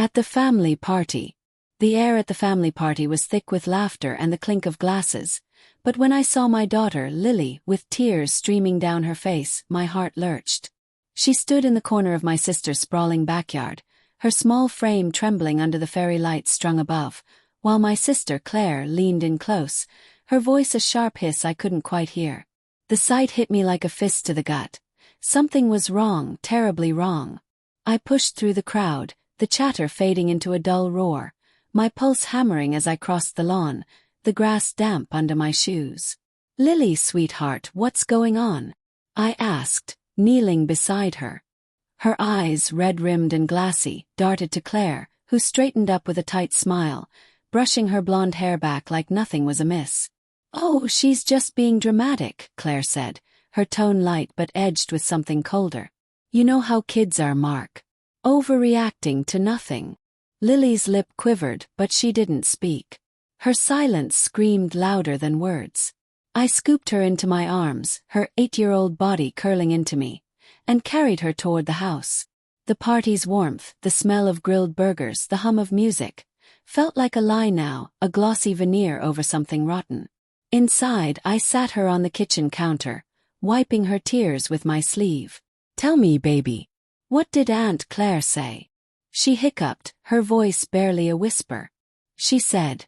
At the family party. The air at the family party was thick with laughter and the clink of glasses, but when I saw my daughter, Lily, with tears streaming down her face, my heart lurched. She stood in the corner of my sister's sprawling backyard, her small frame trembling under the fairy lights strung above, while my sister Claire leaned in close, her voice a sharp hiss I couldn't quite hear. The sight hit me like a fist to the gut. Something was wrong, terribly wrong. I pushed through the crowd, the chatter fading into a dull roar, my pulse hammering as I crossed the lawn, the grass damp under my shoes. "Lily, sweetheart, what's going on?" I asked, kneeling beside her. Her eyes, red-rimmed and glassy, darted to Claire, who straightened up with a tight smile, brushing her blonde hair back like nothing was amiss. "Oh, she's just being dramatic," Claire said, her tone light but edged with something colder. "You know how kids are, Mark. Overreacting to nothing." Lily's lip quivered, but she didn't speak. Her silence screamed louder than words. I scooped her into my arms, her 8-year-old body curling into me, and carried her toward the house. The party's warmth, the smell of grilled burgers, the hum of music, felt like a lie now, a glossy veneer over something rotten. Inside, I sat her on the kitchen counter, wiping her tears with my sleeve. "Tell me, baby, what did Aunt Claire say?" She hiccuped, her voice barely a whisper. She said,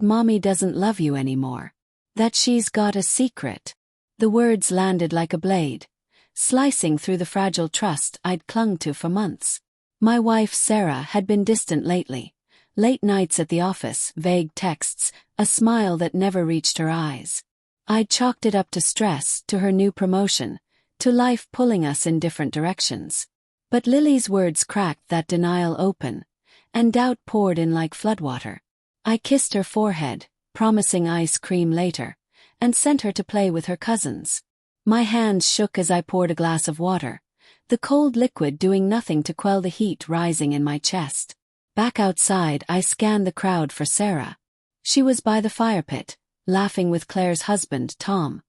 "Mommy doesn't love you anymore. That she's got a secret." The words landed like a blade, slicing through the fragile trust I'd clung to for months. My wife Sarah had been distant lately. Late nights at the office, vague texts, a smile that never reached her eyes. I'd chalked it up to stress, to her new promotion, to life pulling us in different directions. But Lily's words cracked that denial open, and doubt poured in like floodwater. I kissed her forehead, promising ice cream later, and sent her to play with her cousins. My hands shook as I poured a glass of water, the cold liquid doing nothing to quell the heat rising in my chest. Back outside, I scanned the crowd for Sarah. She was by the fire pit, laughing with Claire's husband, Tom,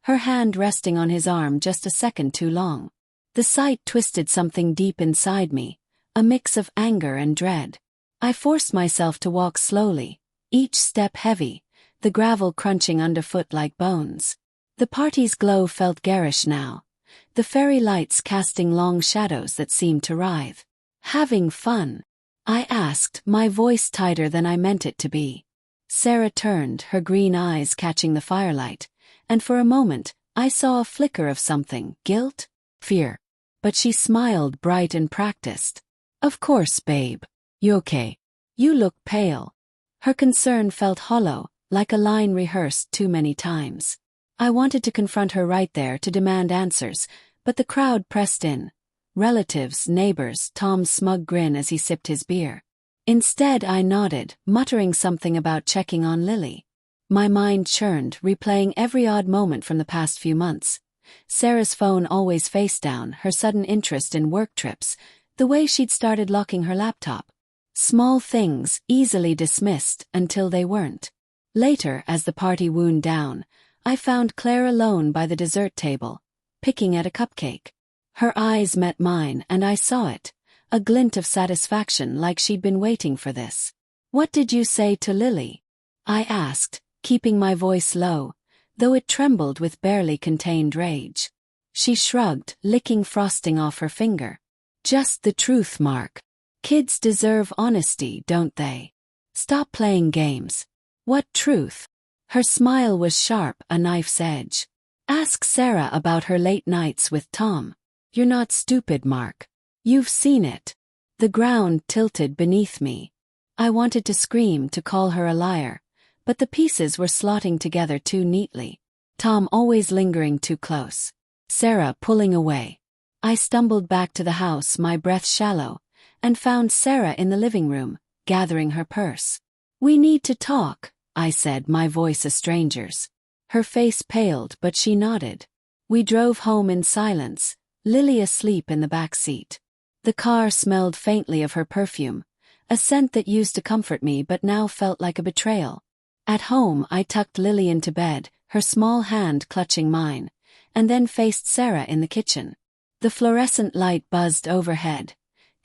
her hand resting on his arm just a second too long. The sight twisted something deep inside me, a mix of anger and dread. I forced myself to walk slowly, each step heavy, the gravel crunching underfoot like bones. The party's glow felt garish now, the fairy lights casting long shadows that seemed to writhe. "Having fun?" I asked, my voice tighter than I meant it to be. Sarah turned, her green eyes catching the firelight, and for a moment, I saw a flicker of something, guilt, fear. But she smiled bright and practiced. "Of course, babe. You okay? You look pale." Her concern felt hollow, like a line rehearsed too many times. I wanted to confront her right there to demand answers, but the crowd pressed in. Relatives, neighbors, Tom's smug grin as he sipped his beer. Instead I nodded, muttering something about checking on Lily. My mind churned, replaying every odd moment from the past few months. Sarah's phone always face down, her sudden interest in work trips, the way she'd started locking her laptop. Small things, easily dismissed, until they weren't. Later, as the party wound down, I found Claire alone by the dessert table, picking at a cupcake. Her eyes met mine, and I saw it, a glint of satisfaction like she'd been waiting for this. "What did you say to Lily?" I asked, keeping my voice low, though it trembled with barely contained rage. She shrugged, licking frosting off her finger. "Just the truth, Mark. Kids deserve honesty, don't they? Stop playing games." "What truth?" Her smile was sharp, a knife's edge. "Ask Sarah about her late nights with Tom. You're not stupid, Mark. You've seen it." The ground tilted beneath me. I wanted to scream, to call her a liar, but the pieces were slotting together too neatly. Tom always lingering too close. Sarah pulling away. I stumbled back to the house, my breath shallow, and found Sarah in the living room, gathering her purse. "We need to talk," I said, my voice a stranger's. Her face paled, but she nodded. We drove home in silence, Lily asleep in the back seat. The car smelled faintly of her perfume, a scent that used to comfort me but now felt like a betrayal. At home, I tucked Lily into bed, her small hand clutching mine, and then faced Sarah in the kitchen. The fluorescent light buzzed overhead,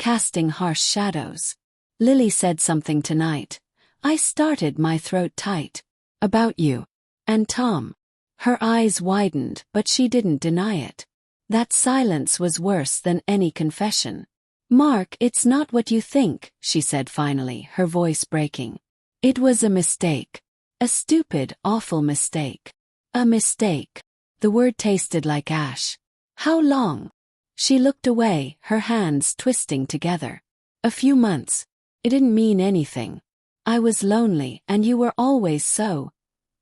casting harsh shadows. Lily said something tonight. I started my throat tight. About you. And Tom. Her eyes widened, but she didn't deny it. That silence was worse than any confession. Mark, it's not what you think, she said finally, her voice breaking. It was a mistake. A stupid, awful mistake. A mistake. The word tasted like ash. How long? She looked away, her hands twisting together. A few months. It didn't mean anything. I was lonely, and you were always so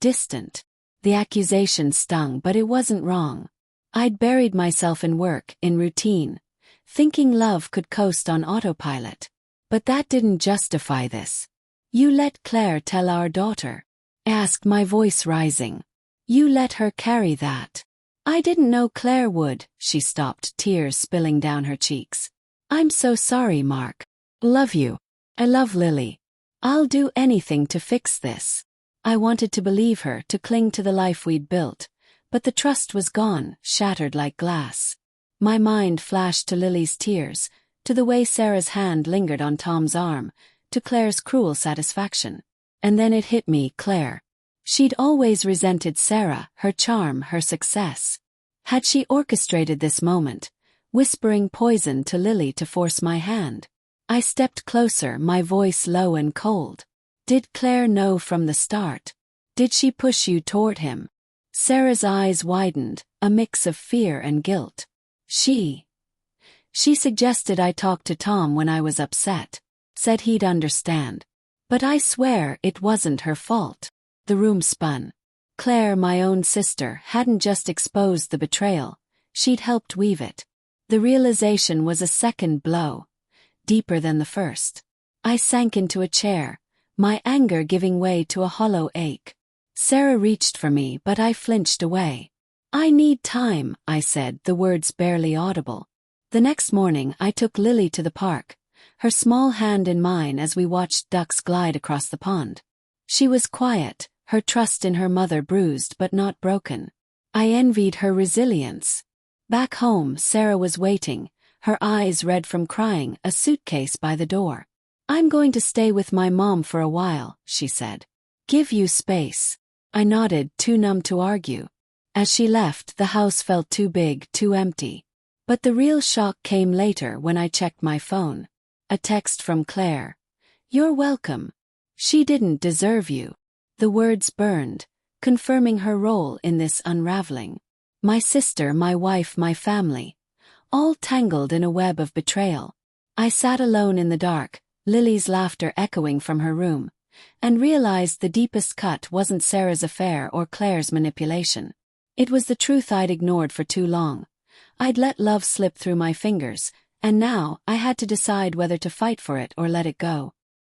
distant. The accusation stung, but it wasn't wrong. I'd buried myself in work, in routine, thinking love could coast on autopilot. But that didn't justify this. You let Claire tell our daughter. Asked, my voice rising. You let her carry that. I didn't know Claire would. She stopped, tears spilling down her cheeks. I'm so sorry, Mark. Love you. I love Lily. I'll do anything to fix this. I wanted to believe her, to cling to the life we'd built, but the trust was gone, shattered like glass. My mind flashed to Lily's tears, to the way Sarah's hand lingered on Tom's arm, to Claire's cruel satisfaction. And then it hit me, Claire. She'd always resented Sarah, her charm, her success. Had she orchestrated this moment, whispering poison to Lily to force my hand? I stepped closer, my voice low and cold. Did Claire know from the start? Did she push you toward him? Sarah's eyes widened, a mix of fear and guilt. She suggested I talk to Tom when I was upset. Said he'd understand. But I swear it wasn't her fault. The room spun. Claire, my own sister, hadn't just exposed the betrayal. She'd helped weave it. The realization was a second blow, deeper than the first. I sank into a chair, my anger giving way to a hollow ache. Sarah reached for me, but I flinched away. I need time, I said, the words barely audible. The next morning I took Lily to the park, her small hand in mine as we watched ducks glide across the pond. She was quiet, her trust in her mother bruised but not broken. I envied her resilience. Back home, Sarah was waiting, her eyes red from crying, a suitcase by the door. I'm going to stay with my mom for a while, she said. Give you space. I nodded, too numb to argue. As she left, the house felt too big, too empty. But the real shock came later when I checked my phone. A text from Claire. You're welcome. She didn't deserve you. The words burned, confirming her role in this unraveling. My sister, my wife, my family. All tangled in a web of betrayal. I sat alone in the dark, Lily's laughter echoing from her room, and realized the deepest cut wasn't Sarah's affair or Claire's manipulation. It was the truth I'd ignored for too long. I'd let love slip through my fingers, and now I had to decide whether to fight for it or let it go.